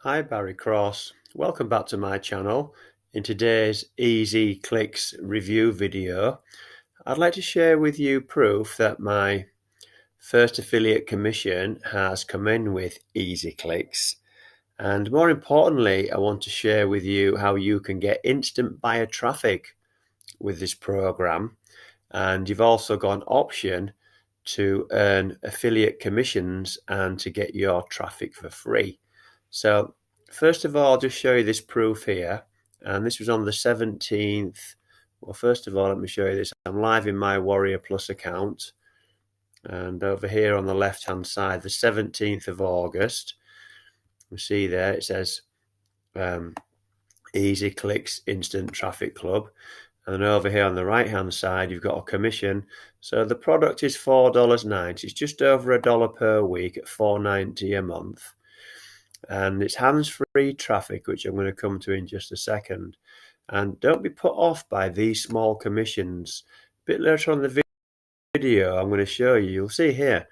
Hi Barry Cross, welcome back to my channel. In today's Ez Clix review video, I'd like to share with you proof that my first affiliate commission has come in with Ez Clix. And more importantly, I want to share with you how you can get instant buyer traffic with this program. And you've also got an option to earn affiliate commissions and to get your traffic for free. So first of all, I'll just show you this proof here. And this was on the 17th. Well, first of all, let me show you this. I'm live in my Warrior Plus account. And over here on the left-hand side, the 17th of August, you see there, it says Ez Clix Instant Traffic Club. And then over here on the right-hand side, you've got a commission. So the product is $4.90. It's just over $1 per week at $4.90 a month. And it's hands-free traffic, which I'm going to come to in just a second. And don't be put off by these small commissions. A bit later on the video, I'm going to show you, you'll see here,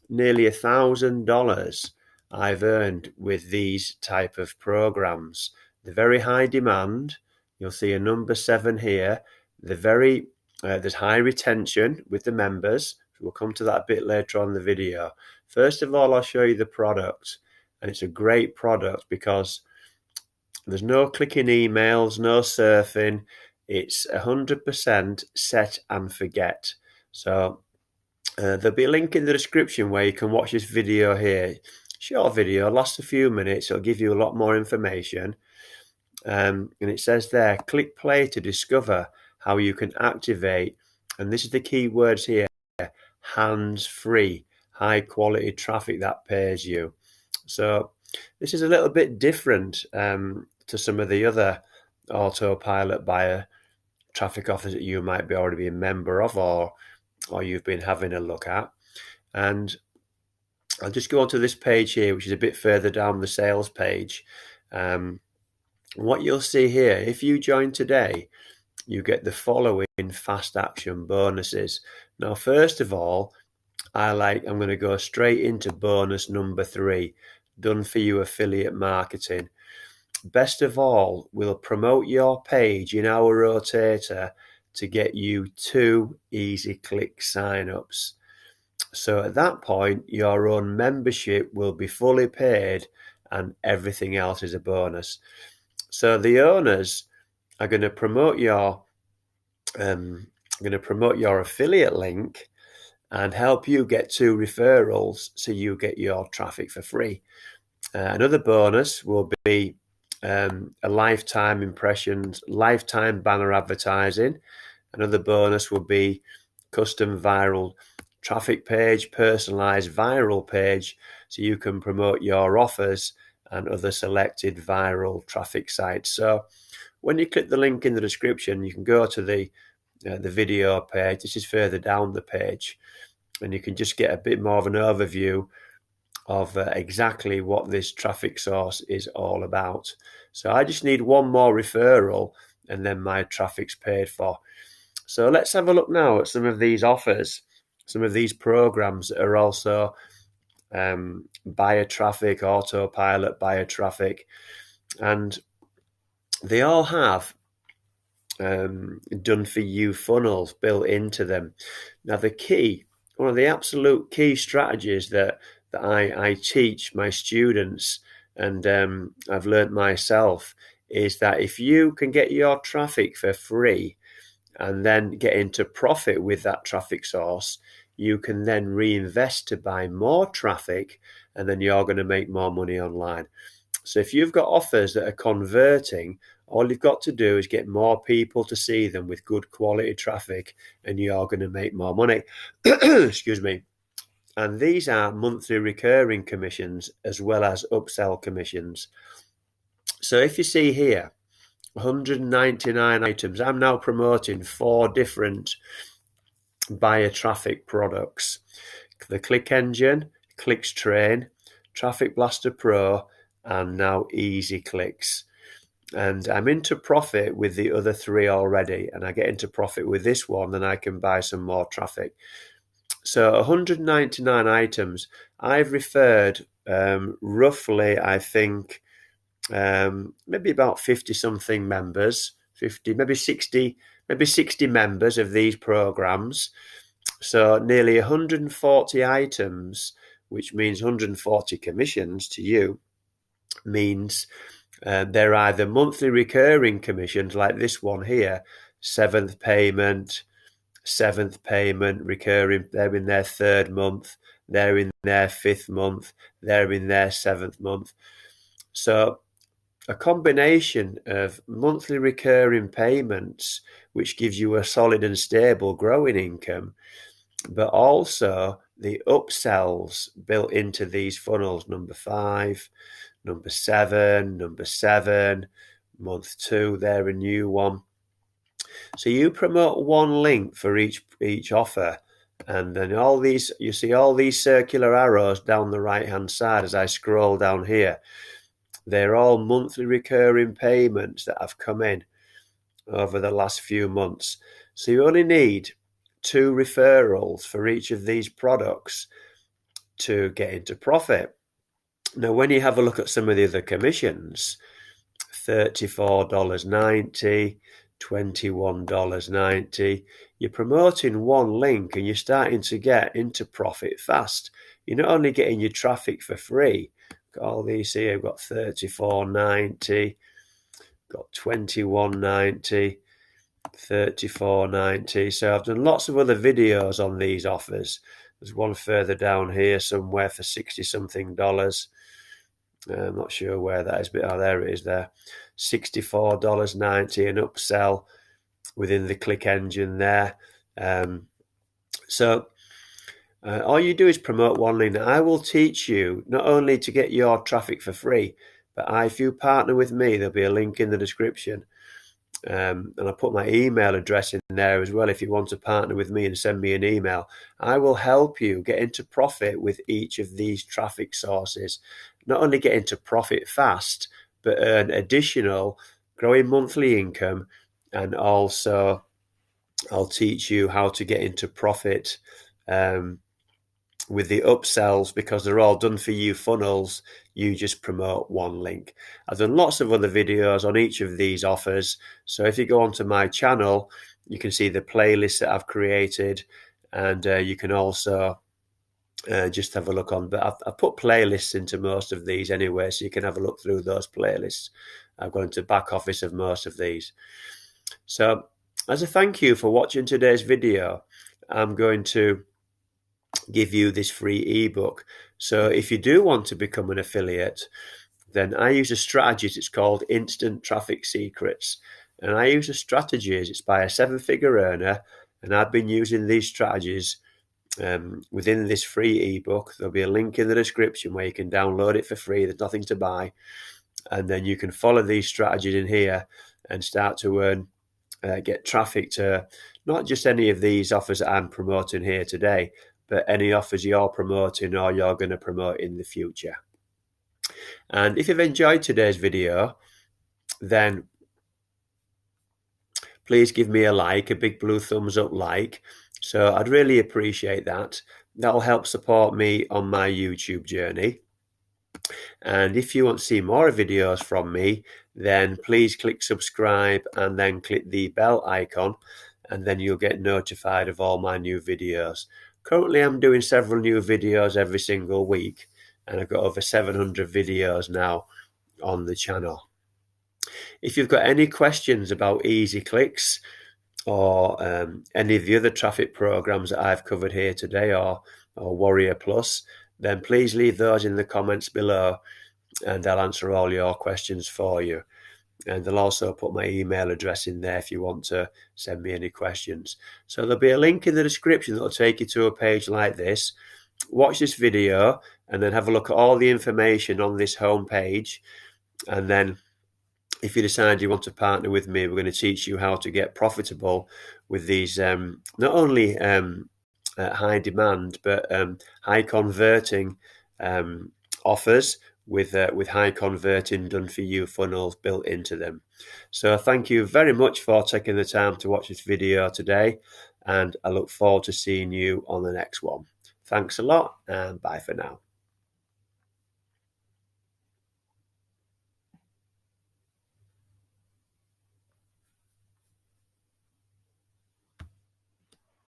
nearly $1,000 I've earned with these type of programs. They're very high demand. You'll see a number 7 here. There's high retention with the members. We'll come to that a bit later on in the video. First of all, I'll show you the product. And it's a great product because there's no clicking emails, no surfing. It's 100% set and forget. So there'll be a link in the description where you can watch this video here. Short video, lasts a few minutes. It'll give you a lot more information. And it says there, click play to discover how you can activate. And this is the key words here, hands-free, high quality traffic that pays you. So this is a little bit different to some of the other Autopilot buyer traffic offers that you might be already be a member of or you've been having a look at. And I'll just go on to this page here, which is a bit further down the sales page. What you'll see here, if you join today, you get the following fast action bonuses. Now, first of all, I'm going to go straight into bonus number 3, done for you affiliate marketing. Best of all, we'll promote your page in our rotator to get you 2 Ez Clix signups. So at that point, your own membership will be fully paid and everything else is a bonus. So the owners are going to promote your affiliate link and help you get 2 referrals so you get your traffic for free. Another bonus will be a lifetime impressions, lifetime banner advertising. Another bonus will be custom viral traffic page, personalized viral page, so you can promote your offers and other selected viral traffic sites. So when you click the link in the description, you can go to the video page. This is further down the page, and you can just get a bit more of an overview of exactly what this traffic source is all about. So I just need one more referral and then my traffic's paid for. So let's have a look now at some of these offers, some of these programs that are also buyer traffic, Autopilot buyer traffic, and they all have done for you funnels built into them. Now one of the absolute key strategies that I teach my students and I've learned myself is that if you can get your traffic for free and then get into profit with that traffic source, you can then reinvest to buy more traffic and then you're going to make more money online. So if you've got offers that are converting, all you've got to do is get more people to see them with good quality traffic and you're going to make more money. Excuse me. And these are monthly recurring commissions as well as upsell commissions. So if you see here, 199 items, I'm now promoting 4 different buyer traffic products. The Click Engine, Clix Train, Traffic Blaster Pro, and now Ez Clix. And I'm into profit with the other 3 already, and I get into profit with this one, then I can buy some more traffic. So 199 items. I've referred roughly, I think, maybe about 50 something members, 50, maybe 60 members of these programs. So nearly 140 items, which means 140 commissions to you, means they're either monthly recurring commissions like this one here, seventh payment, recurring, they're in their third month, they're in their fifth month, they're in their seventh month. So a combination of monthly recurring payments, which gives you a solid and stable growing income, but also the upsells built into these funnels, number 5, number 7, month 2, they're a new one. So you promote one link for each offer, and then all these, you see all these circular arrows down the right hand side as I scroll down here. They're all monthly recurring payments that have come in over the last few months. So you only need 2 referrals for each of these products to get into profit. Now, when you have a look at some of the other commissions, $34.90, $21.90, you're promoting one link and you're starting to get into profit fast. You're not only getting your traffic for free. Got all these here. I've got $34.90, got $21.90, $34.90. So I've done lots of other videos on these offers. There's one further down here somewhere for 60 something dollars. I'm not sure where that is, but there it is there. $64.90, an upsell within the click engine there. So all you do is promote one link. I will teach you not only to get your traffic for free, but if you partner with me, there'll be a link in the description. And I'll put my email address in there as well. If you want to partner with me and send me an email, I will help you get into profit with each of these traffic sources. Not only get into profit fast, but earn additional growing monthly income. And also I'll teach you how to get into profit with the upsells, because they're all done for you funnels. You just promote one link. I've done lots of other videos on each of these offers. So if you go onto my channel, you can see the playlist that I've created, and you can also just have a look on. But I've put playlists into most of these anyway, so you can have a look through those playlists. I've gone into back office of most of these. So as a thank you for watching today's video, I'm going to give you this free ebook. So if you do want to become an affiliate, then I use a strategy. It's called Instant Traffic Secrets. And I use a strategy. It's by a 7-figure earner. And I've been using these strategies within this free ebook. There'll be a link in the description where you can download it for free. There's nothing to buy. And then you can follow these strategies in here and start to earn, get traffic to not just any of these offers that I'm promoting here today, but any offers you're promoting or you're going to promote in the future. And if you've enjoyed today's video, then please give me a like, a big blue thumbs up like. So I'd really appreciate that. That'll help support me on my YouTube journey. And if you want to see more videos from me, then please click subscribe and then click the bell icon, and then you'll get notified of all my new videos. Currently, I'm doing several new videos every single week, and I've got over 700 videos now on the channel. If you've got any questions about Ez Clix or any of the other traffic programs that I've covered here today, or Warrior Plus, then please leave those in the comments below, and I'll answer all your questions for you. And I'll also put my email address in there if you want to send me any questions. So there'll be a link in the description that will take you to a page like this. Watch this video and then have a look at all the information on this home page. And then if you decide you want to partner with me, we're going to teach you how to get profitable with these not only high demand, but high converting offers with high converting done for you funnels built into them. So thank you very much for taking the time to watch this video today, and I look forward to seeing you on the next one. Thanks a lot, and bye for now.